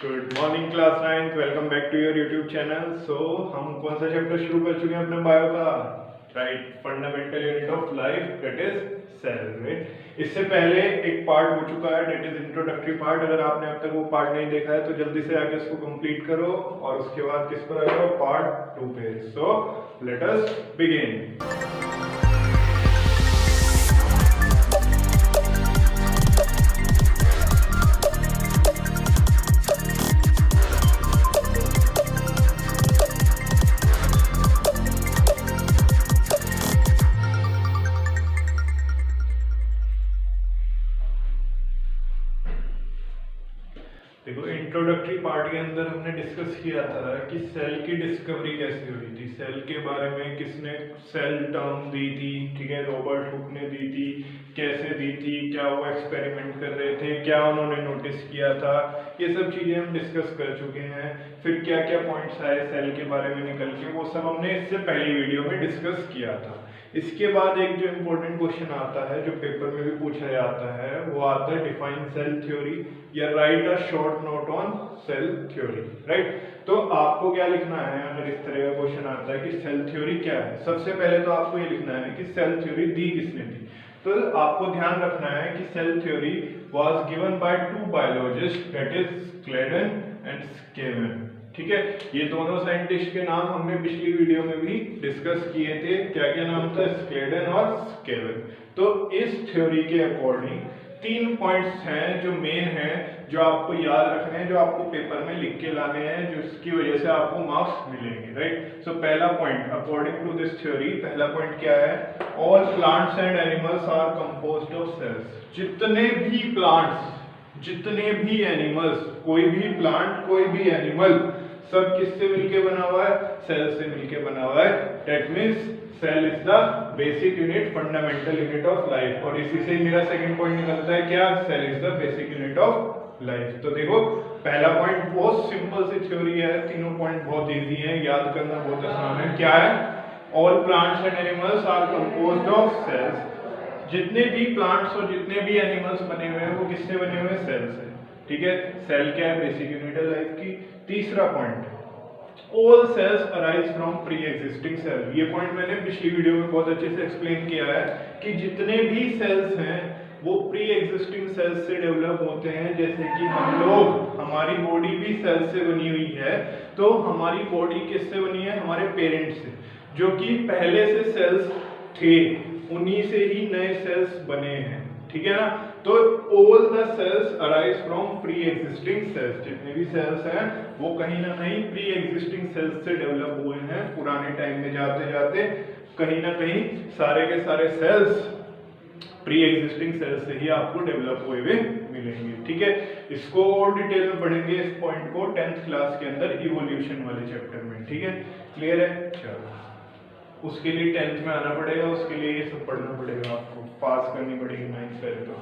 Good morning class 9th, welcome back to your YouTube channel. So हम कौन सा chapter शुरू कर चुके हैं अपने बायो का? Right, fundamental unit of life, that is cell. Right, इससे पहले एक पार्ट हो चुका है, दैट इज इंट्रोडक्टरी पार्ट। अगर आपने अब तक वो पार्ट नहीं देखा है तो जल्दी से आके इसको कंप्लीट करो और उसके बाद किस पर आ जाओ, पार्ट 2 पे। So let us begin. देखो, इंट्रोडक्टरी पार्ट के अंदर हमने डिस्कस किया था कि सेल की डिस्कवरी कैसे हुई थी, सेल के बारे में किसने सेल टर्म दी थी, ठीक है, रॉबर्ट हुक ने दी थी, कैसे दी थी, क्या वो एक्सपेरिमेंट कर रहे थे, क्या उन्होंने नोटिस किया था, ये सब चीजें हम डिस्कस कर चुके हैं। फिर क्या क्या पॉइंट्स आए सेल के बारे में निकल के, वो सब हमने इससे पहली वीडियो में डिस्कस किया था। इसके बाद एक जो इम्पोर्टेंट क्वेश्चन आता है, जो पेपर में भी पूछा जाता है, वो आता है डिफाइन सेल थ्योरी या right a short note on sale theory. Right, तो आपको क्या लिखना है अगर इस तरह का क्वेश्चन आता है कि सेल थ्योरी क्या है? सबसे पहले तो आपको ये लिखना है कि सेल थ्योरी दी किसने थी। तो आपको ध्यान रखना है कि cell theory was given by two biologist, that is Schleiden and Schwann. ठीक है, ये दोनों साइंटिस्ट के नाम हमने पिछली वीडियो में भी डिस्कस किए थे। क्या क्या नाम था? स्क्लेडन और स्केवन। तो इस थ्योरी के अकॉर्डिंग 3 पॉइंट्स हैं जो मेन हैं, जो आपको याद रखने हैं, जो आपको पेपर में लिख के लाने हैं, जिसकी वजह से आपको मार्क्स मिलेंगे। राइट, सो पहला point according to this theory, पहला पॉइंट क्या है? All plants and animals are composed of cells. जितने भी प्लांट्स, जितने भी एनिमल्स, कोई भी प्लांट, कोई भी एनिमल, सब किससे मिलके बना हुआ है? सेल से मिलके बना हुआ है। That means cell is the basic unit, fundamental unit of life. और इसी से मेरा सेकंड पॉइंट निकलता है क्या? Cell is the basic unit of life. तो देखो, पहला पॉइंट बहुत सिंपल सी थ्योरी है, तीनों पॉइंट बहुत इजी हैं, याद करना बहुत आसान है। क्या है? All plants and animals are composed of cells. जितने भी प्लांट्स और जितने भी एनिमल्स बने हुए हैं वो किससे बने हुए हैं? सेल से। ठीक है, सेल क्या है? बेसिक यूनिट है लाइफ की। तीसरा point, all cells arise from pre existing cell. ये पॉइंट मैंने पिछली वीडियो में बहुत अच्छे से एक्सप्लेन किया है कि जितने भी सेल्स हैं वो प्री एग्जिस्टिंग सेल्स से डेवलप होते हैं। जैसे कि हम लोग, हमारी बॉडी भी सेल से बनी हुई है। तो हमारी बॉडी किससे बनी है? हमारे पेरेंट्स से, जो कि पहले से सेल्स थे, उन्हीं से ही नए सेल्स बने हैं। ठीक है ना? तो all the cells arise from pre existing cells. जितने भी सेल्स हैं वो कहीं ना कहीं प्री एग्जिस्टिंग सेल्स से डेवलप हुए हैं। पुराने टाइम में जाते जाते कहीं ना कहीं सारे के सारे सेल्स प्री एग्जिस्टिंग सेल्स से ही आपको डेवलप हुए हुए मिलेंगे। ठीक है, इसको और डिटेल में पढ़ेंगे इस पॉइंट को 10th क्लास के अंदर इवोल्यूशन वाले चैप्टर में। ठीक है, क्लियर है? चलो, उसके लिए 10th में आना पड़ेगा, उसके लिए ये सब पढ़ना पड़ेगा, आपको पास करनी पड़ेगी 9th पहले तो।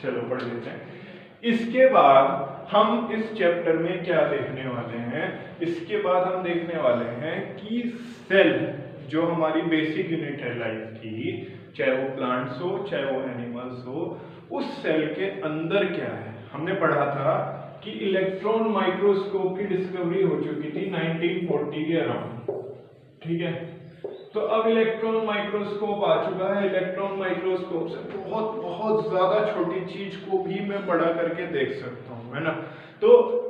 चलो पढ़ लेते हैं। इसके बाद हम इस चैप्टर में क्या देखने वाले हैं? इसके बाद हम देखने वाले हैं कि सेल जो हमारी बेसिक यूनिट है लाइफ की, चाहे वो प्लांट्स हो चाहे वो एनिमल्स हो, उस सेल के अंदर क्या है। हमने पढ़ा था कि इलेक्ट्रॉन माइक्रोस्कोप की डिस्कवरी हो चुकी थी 1940 के अराउंड। ठीक है, तो अब इलेक्ट्रॉन माइक्रोस्कोप आ चुका है। इलेक्ट्रॉन माइक्रोस्कोप से बहुत बहुत ज्यादा छोटी चीज को भी मैं बड़ा करके देख सकता हूँ, है ना? तो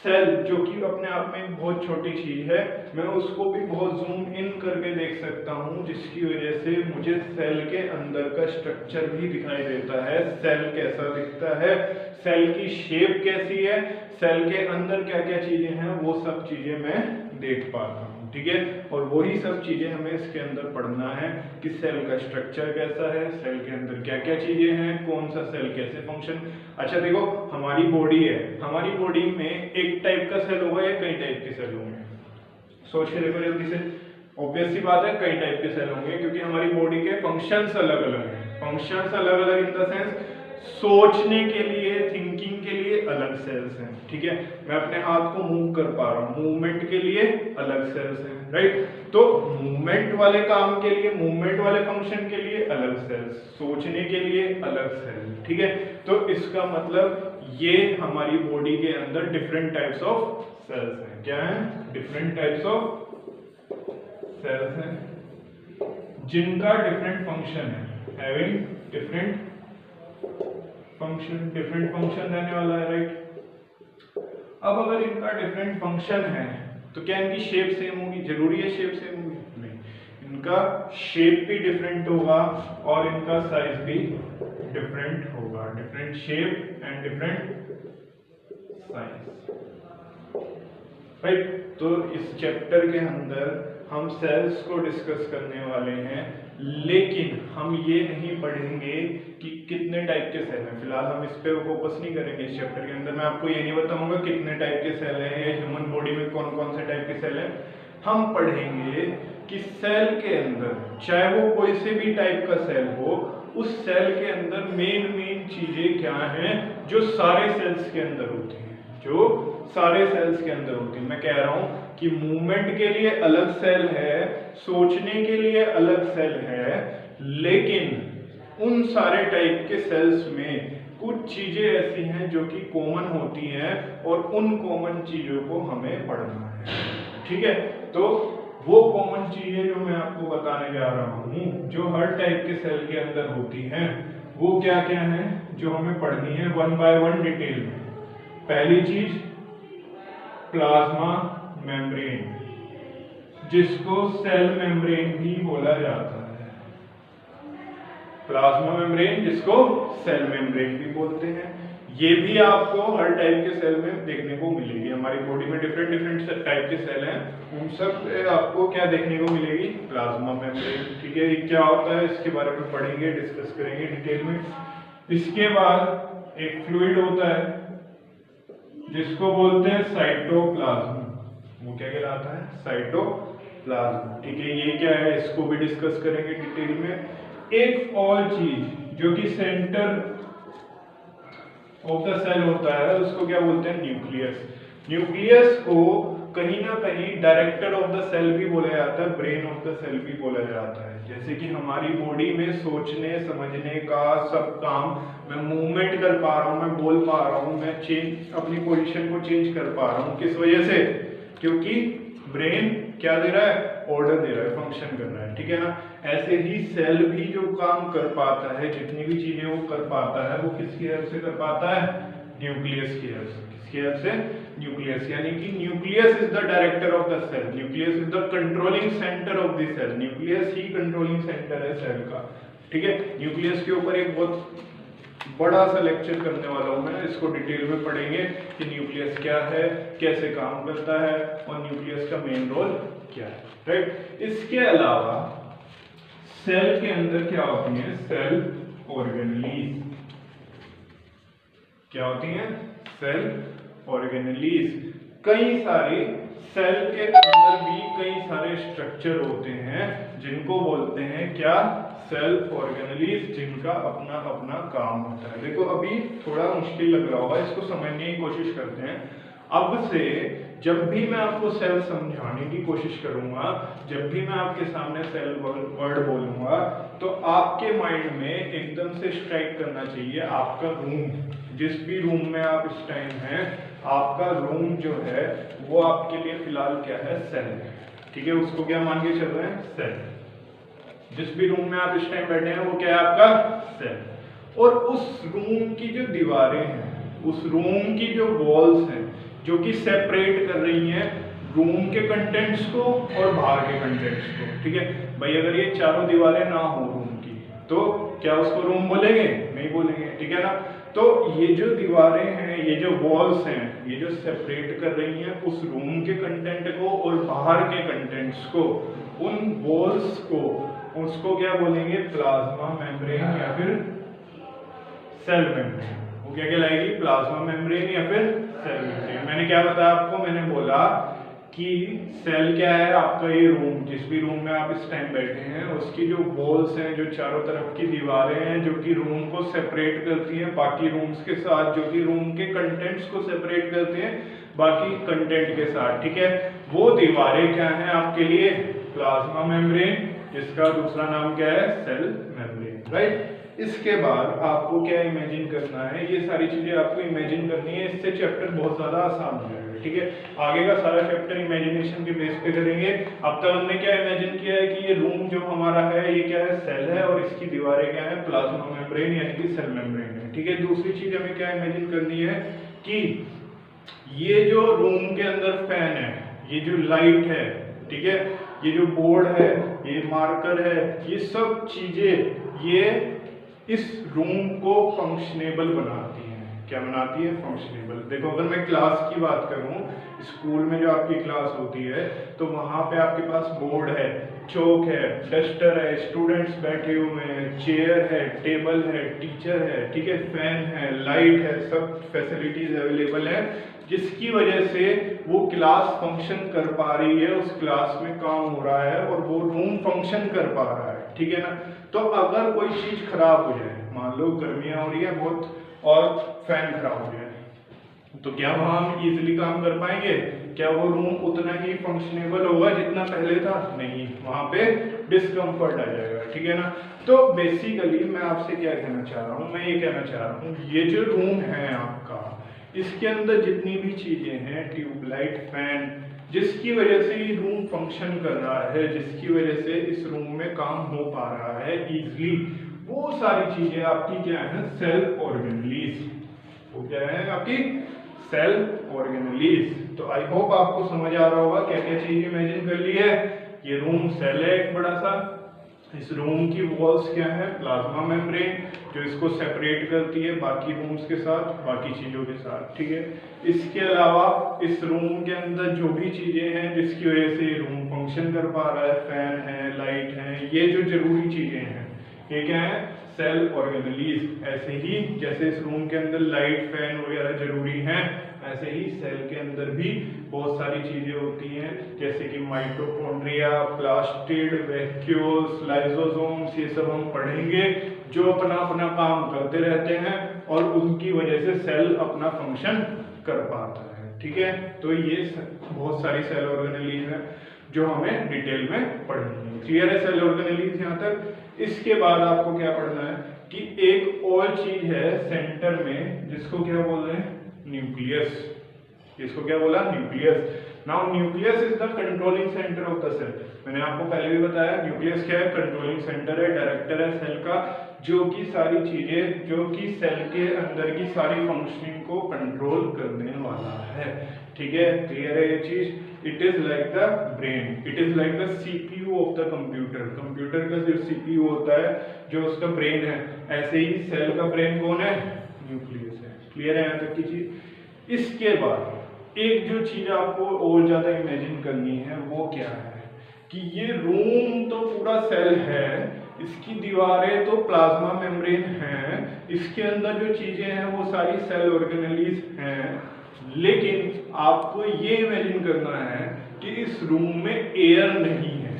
सेल जो कि अपने आप में एक बहुत छोटी चीज है, मैं उसको भी बहुत जूम इन करके देख सकता हूँ, जिसकी वजह से मुझे सेल के अंदर का स्ट्रक्चर भी दिखाई देता है। सेल कैसा दिखता है, सेल की शेप कैसी है, सेल के अंदर क्या क्या चीजें हैं, वो सब चीजें मैं देख पाता हूँ। ठीक है, और वही सब चीजें हमें इसके अंदर पढ़ना है कि सेल का स्ट्रक्चर कैसा है, सेल के अंदर क्या क्या चीजें हैं, कौन सा सेल कैसे फंक्शन। अच्छा देखो, हमारी बॉडी है, हमारी बॉडी में एक टाइप का सेल होगा या कई टाइप के सेल होंगे? सोच के देखो जल्दी से। ऑब्वियस सी बात है, कई टाइप के सेल होंगे, क्योंकि हमारी बॉडी के फंक्शंस अलग अलग हैं। फंक्शंस अलग अलग इन द सेंस, सोचने के लिए, थिंकिंग के लिए अलग सेल्स हैं। ठीक है, मैं अपने हाथ को मूव कर पा रहा हूँ, मूवमेंट के लिए अलग सेल्स हैं। राइट, तो मूवमेंट वाले काम के लिए, मूवमेंट वाले फंक्शन के लिए अलग सेल्स, सोचने के लिए अलग सेल। ठीक है, तो इसका मतलब ये हमारी बॉडी के अंदर डिफरेंट टाइप्स ऑफ सेल्स हैं। क्या है? डिफरेंट टाइप्स ऑफ सेल्स हैं जिनका डिफरेंट फंक्शन है, हैविंग डिफरेंट फंक्शन रहने वाला है, राइट। अब अगर इनका डिफरेंट फंक्शन है तो क्या इनकी शेप सेम होगी? जरूरी है शेप सेम होगी? नहीं, इनका शेप भी डिफरेंट होगा और इनका साइज भी डिफरेंट होगा। Different shape and different size, right. तो इस चैप्टर के अंदर हम सेल्स को डिस्कस करने वाले हैं, लेकिन हम ये नहीं पढ़ेंगे कि कितने टाइप के सेल हैं। फिलहाल हम इस पे फोकस नहीं करेंगे इस चैप्टर के अंदर। मैं आपको ये नहीं बताऊंगा कितने टाइप के सेल हैं या ह्यूमन बॉडी में कौन कौन से टाइप के सेल हैं। हम पढ़ेंगे कि सेल के अंदर, चाहे वो कोई से भी टाइप का सेल हो, उस सेल के अंदर मेन चीजें क्या हैं जो सारे सेल्स के अंदर होती हैं, जो सारे सेल्स के अंदर होती है। मैं कह रहा हूं कि मूवमेंट के लिए अलग सेल है, सोचने के लिए अलग सेल है, लेकिन उन सारे टाइप के सेल्स में कुछ चीजें ऐसी हैं जो कि कॉमन होती हैं और उन कॉमन चीजों को हमें पढ़ना है, ठीक है। तो वो कॉमन चीजें जो मैं आपको बताने जा रहा हूं, जो हर टाइप के सेल के अंदर होती हैं, वो क्या क्या हैं जो हमें पढ़नी है वन बाय वन डिटेल में। पहली चीज प्लाज्मा मेम्ब्रेन, जिसको सेल मेम्ब्रेन भी बोला जाता है। प्लाज्मा मेम्ब्रेन जिसको सेल मेम्ब्रेन भी बोलते हैं, ये भी आपको हर टाइप के सेल में देखने को मिलेगी। हमारी बॉडी में डिफरेंट टाइप के सेल हैं, उन सब आपको क्या देखने को मिलेगी? प्लाज्मा मेम्ब्रेन, ठीक है। ये क्या होता है इसके बारे में पढ़ेंगे, डिस्कस करेंगे डिटेल में। इसके बाद एक फ्लूइड होता है जिसको बोलते हैं साइटोप्लाज्म। वो क्या कहलाता है? साइटोप्लाज्म, ठीक है। ये क्या है इसको भी डिस्कस करेंगे डिटेल में। एक और चीज जो कि सेंटर ऑफ द सेल होता है उसको क्या बोलते हैं? न्यूक्लियस। न्यूक्लियस को कहीं ना कहीं डायरेक्टर ऑफ द सेल भी बोला जाता है, ब्रेन ऑफ द सेल भी बोला जाता है। जैसे कि हमारी बॉडी में सोचने समझने का सब काम, मैं मूवमेंट कर पा रहा हूँ, मैं बोल पा रहा हूँ, मैं अपनी पोजीशन को चेंज कर पा रहा हूँ, किस वजह से? क्योंकि ब्रेन क्या दे रहा है? ऑर्डर दे रहा है, फंक्शन कर रहा है, ठीक है ना। ऐसे ही सेल भी जो काम कर पाता है, जितनी भी चीजें वो कर पाता है, वो किसकी हेल्प से कर पाता है? न्यूक्लियस की हेल्प से। किसकी हेल्प से? न्यूक्लियस। यानी कि nucleus is the director of the cell, nucleus is the controlling centre of the cell. Nucleus ही कंट्रोलिंग सेंटर है सेल का, ठीक है। न्यूक्लियस के ऊपर एक बहुत बड़ा सा लेक्चर करने वाला हूं मैं, इसको डिटेल में पढ़ेंगे कि न्यूक्लियस क्या है, कैसे काम करता है और न्यूक्लियस का मेन रोल क्या है, राइट। इसके अलावा सेल के अंदर क्या होती है? Cell organelles. क्या होती हैं? Cell organelles. कई सारे सेल के अंदर भी कई सारे स्ट्रक्चर होते हैं जिनको बोलते हैं क्या? सेल ऑर्गेनेलीज, जिनका अपना अपना काम होता है। देखो अभी थोड़ा मुश्किल लग रहा होगा, इसको समझने की कोशिश करते हैं। अब से जब भी मैं आपको सेल समझाने की कोशिश करूंगा, जब भी मैं आपके सामने सेल वर्ड बोलूंगा, तो आपके माइंड में एकदम से स्ट्राइक करना चाहिए आपका रूम। जिस भी रूम में आप इस टाइम हैं, आपका रूम जो है वो आपके लिए फिलहाल क्या है? सेल है, ठीक है। उसको क्या मान के चल रहे हैं? सेल। जिस भी रूम में आप इस टाइम बैठे हैं वो क्या है? आपका सेल। और उस रूम की जो दीवारें हैं, उस रूम की जो वॉल्स हैं, जो कि सेपरेट कर रही हैं रूम के कंटेंट्स को और बाहर के कंटेंट्स को, ठीक है भाई। अगर ये चारों दीवारें ना हो रूम की, तो क्या उसको रूम बोलेंगे? नहीं बोलेंगे, ठीक है ना। तो ये जो दीवारें हैं, ये जो वॉल्स हैं, ये जो सेपरेट कर रही हैं उस रूम के कंटेंट को और बाहर के कंटेंट्स को, उन वॉल्स को, उसको क्या बोलेंगे? प्लाज्मा मेम्ब्रेन या फिर सेल मेम्ब्रेन। वो क्या कहलाएगी? प्लाज्मा मेम्ब्रेन या फिर सेल मेम्ब्रेन। मैंने क्या बताया आपको? मैंने बोला कि सेल क्या है? आपका ये रूम, जिस भी रूम में आप इस टाइम बैठे हैं, उसकी जो वॉल्स हैं, जो चारों तरफ की दीवारें हैं, जो कि रूम को सेपरेट करती हैं बाकी रूम्स के साथ, जो कि रूम के कंटेंट्स को सेपरेट करते हैं बाकी कंटेंट के साथ, ठीक है। वो दीवारें क्या हैं आपके लिए? प्लाज्मा मेम्ब्रेन, जिसका दूसरा नाम क्या है? Cell membrane, right. इसके बाद आपको क्या इमेजिन करना है, ये सारी चीजें आपको इमेजिन करनी है, इससे चैप्टर बहुत ज्यादा आसान हो जाएगा। ठीक है, आगे का सारा चैप्टर इमेजिनेशन के बेस पे करेंगे। अब तक हमने क्या इमेजिन किया है कि ये रूम जो हमारा है ये क्या है, सेल है, और इसकी दीवारें क्या है, प्लाज्मा मेम्ब्रेन यानी कि सेल मेम्ब्रेन है। ठीक है, दूसरी चीज हमें क्या इमेजिन करनी है कि ये जो रूम के अंदर फैन है, ये जो लाइट है, ठीक है, ये जो बोर्ड है, ये मार्कर है, ये सब चीजें ये इस रूम को फंक्शनेबल बनाती हैं। क्या बनाती है, फंक्शनेबल। देखो अगर मैं क्लास की बात करूं, स्कूल में जो आपकी क्लास होती है तो वहां पे आपके पास बोर्ड है, चौक है, डस्टर है, स्टूडेंट्स बैठे हुए हैं, चेयर है, टेबल है, टीचर है, ठीक है, फैन है, लाइट है, सब फैसिलिटीज अवेलेबल है, जिसकी वजह से वो क्लास फंक्शन कर पा रही है, उस क्लास में काम हो रहा है और वो रूम फंक्शन कर पा रहा है। ठीक है ना। तो अगर कोई चीज खराब हो जाए, मान लो गर्मियां हो रही है बहुत और फैन खराब हो जाए, तो क्या वहां हम इजीली काम कर पाएंगे? क्या वो रूम उतना ही फंक्शनेबल होगा जितना पहले था? नहीं, वहां पे डिस्कम्फर्ट आ जाएगा। ठीक है ना। तो बेसिकली मैं आपसे क्या कहना चाह रहा हूँ, मैं ये कहना चाह रहा हूँ, ये जो रूम है आपका, इसके अंदर जितनी भी चीजें हैं, ट्यूबलाइट, फैन, जिसकी वजह से ये रूम फंक्शन कर रहा है, जिसकी वजह से इस रूम में काम हो पा रहा है इजीली, वो सारी चीजें आपकी क्या है, सेल ऑर्गेनेलीज। वो क्या है आपकी सेल ऑर्गेनेलीज। तो आई होप आपको समझ आ रहा होगा क्या क्या चीज इमेजिन कर ली है। ये रूम सेल है एक बड़ा सा, इस रूम की वॉल्स क्या है, प्लाज्मा मेम्ब्रेन, जो इसको सेपरेट करती है बाकी रूम्स के साथ, बाकी चीजों के साथ। ठीक है, इसके अलावा इस रूम के अंदर जो भी चीजें हैं जिसकी वजह से ये रूम फंक्शन कर पा रहा है, फैन है, लाइट है, ये जो जरूरी चीजें हैं ये क्या है, सेल ऑर्गेनेलीज। ऐसे ही जैसे इस रूम के अंदर लाइट, फैन वगैरह जरूरी हैं, ऐसे ही सेल के अंदर भी बहुत सारी चीजें होती हैं, जैसे कि माइटोकॉन्ड्रिया, प्लास्टिड, वैक्यूल्स, लाइसोसोम्स, ये सब हम पढ़ेंगे, जो अपना अपना काम करते रहते हैं और उनकी वजह से सेल अपना फंक्शन कर पाता है। ठीक है, तो ये बहुत सारी सेल ऑर्गेनेलीज हैं जो हमें डिटेल में पढ़नी है। क्लियर है सेल ऑर्गेनेलीज यहाँ तक। इसके बाद आपको क्या पढ़ना है कि एक और चीज है सेंटर में, जिसको क्या बोल रहे हैं, न्यूक्लियस। इसको क्या बोला, nucleus. Now nucleus is the controlling centre of the cell. मैंने आपको पहले भी बताया न्यूक्लियस क्या है, कंट्रोलिंग सेंटर है, डायरेक्टर है सेल का, जो कि सारी चीजें, जो कि सेल के अंदर की सारी फंक्शनिंग को कंट्रोल करने वाला है। ठीक है, क्लियर है ये चीज। It is like the brain, it is like the CPU of the computer. Computer का जो सीपीयू होता है, जो उसका ब्रेन है, ऐसे ही सेल का ब्रेन कौन है, न्यूक्लियस है। क्लियर है यहाँ तक की चीज। इसके बाद एक जो चीज आपको और ज्यादा इमेजिन करनी है वो क्या है कि ये रूम तो पूरा सेल है, इसकी दीवारें तो प्लाज्मा मेम्ब्रेन है, इसके अंदर जो चीजें हैं वो सारी सेल ऑर्गेनेलीज हैं, लेकिन आपको ये इमेजिन करना है कि इस रूम में एयर नहीं है,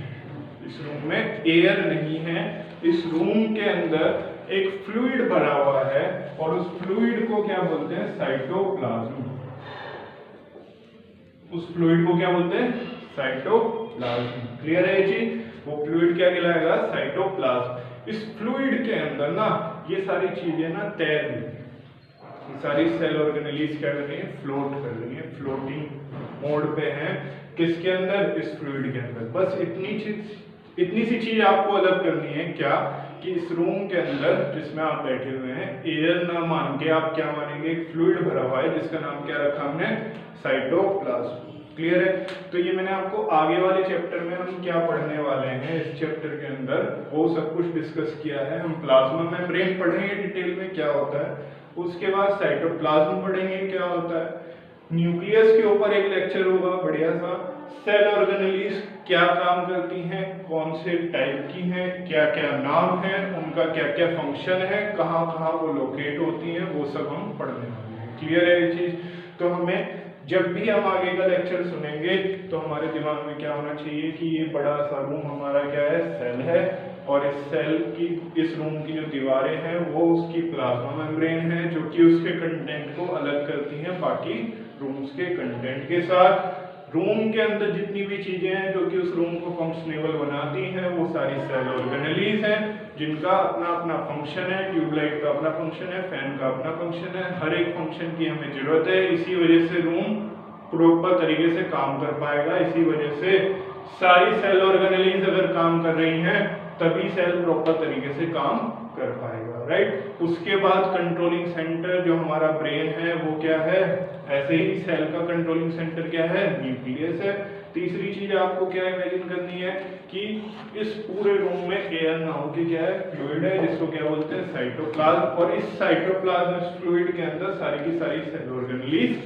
इस रूम में एयर नहीं है, इस रूम के अंदर एक फ्लूइड भरा हुआ है और उस फ्लूइड को क्या बोलते हैं, साइटोप्लाज्म। उस फ्लूइड को क्या बोलते हैं, साइटोप्लाज्म। क्लियर है ये चीज। वो फ्लूइड क्या कहलाएगा, साइटोप्लाज्म। इस फ्लूइड के अंदर ना ये सारी चीजें ना तैर रही है, ये सारी सेल ऑर्गेनेलीज क्या कर रही है, फ्लोट कर रही है, फ्लोटिंग मोड पे है। किसके अंदर, इस फ्लूइड के अंदर। बस इतनी सी चीज आपको अलग करनी है, क्या कि इस रूम के अंदर जिसमें आप बैठे हुए हैं, एयर ना मान के आप क्या मानेंगे, एक फ्लूइड भरा हुआ है जिसका नाम क्या रखा हमने, साइटोप्लाज्म। क्लियर है। तो ये मैंने आपको आगे वाले चैप्टर में हम क्या पढ़ने वाले हैं, इस चैप्टर के अंदर वो सब कुछ डिस्कस किया है। हम प्लाज्मा मेम्ब्रेन पढ़ेंगे डिटेल में क्या होता है, उसके बाद साइटोप्लाज्म पढ़ेंगे क्या होता है, न्यूक्लियस के ऊपर एक लेक्चर होगा बढ़िया सा, सेल ऑर्गेनेलीज क्या काम करती हैं, कौन से टाइप की हैं, क्या क्या नाम है उनका, क्या क्या फंक्शन है, कहाँ कहाँ वो लोकेट होती हैं, वो सब हम पढ़ने वाले हैं। क्लियर है ये चीज। तो हमें जब भी हम आगे का लेक्चर सुनेंगे तो हमारे दिमाग में क्या होना चाहिए कि ये बड़ा सा रूम हमारा क्या है, सेल है, और इस सेल की, इस रूम की जो दीवारें हैं वो उसकी प्लाज्मा मेम्ब्रेन है, जो कि उसके कंटेंट को अलग करती हैं बाकी रूम्स के कंटेंट के साथ। रूम के अंदर जितनी भी चीजें हैं जो कि उस रूम को फंक्शनेबल बनाती हैं वो सारी सेल ऑर्गेनेलीज हैं, जिनका अपना अपना फंक्शन है। ट्यूबलाइट का अपना फंक्शन है, फैन का अपना फंक्शन है, हर एक फंक्शन की हमें जरूरत है। इसी वजह से रूम प्रॉपर तरीके से काम कर पाएगा। इसी वजह से सारी सेल ऑर्गेनेलीज अगर काम कर रही हैं तभी सेल प्रॉपर तरीके से काम कर पाएगा, राइट। उसके बाद कंट्रोलिंग सेंटर जो हमारा ब्रेन है वो क्या है, ऐसे ही सेल का कंट्रोलिंग सेंटर क्या है, न्यूक्लियस है। तीसरी चीज आपको क्या इमेजिन करनी है कि इस पूरे रूम में एयर नाम की क्या है, फ्लूइड है, जिसको क्या बोलते हैं, साइटोप्लाज्म। और इस साइटोप्लाज्म फ्लूइड के अंदर सारी की सारी सेल ऑर्गेनेलीज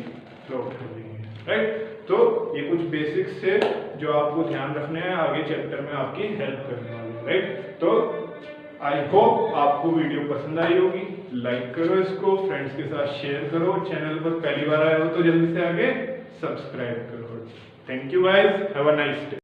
फ्लोट कर रही है, राइट। तो ये कुछ बेसिक्स थे जो आपको ध्यान रखने हैं, आगे चैप्टर में आपकी हेल्प करने वाले हैं, राइट। तो आई होप आपको वीडियो पसंद आई होगी। लाइक करो इसको, फ्रेंड्स के साथ शेयर करो, चैनल पर पहली बार आए हो तो जल्दी से आगे सब्सक्राइब करो। Thank you guys, have a nice day.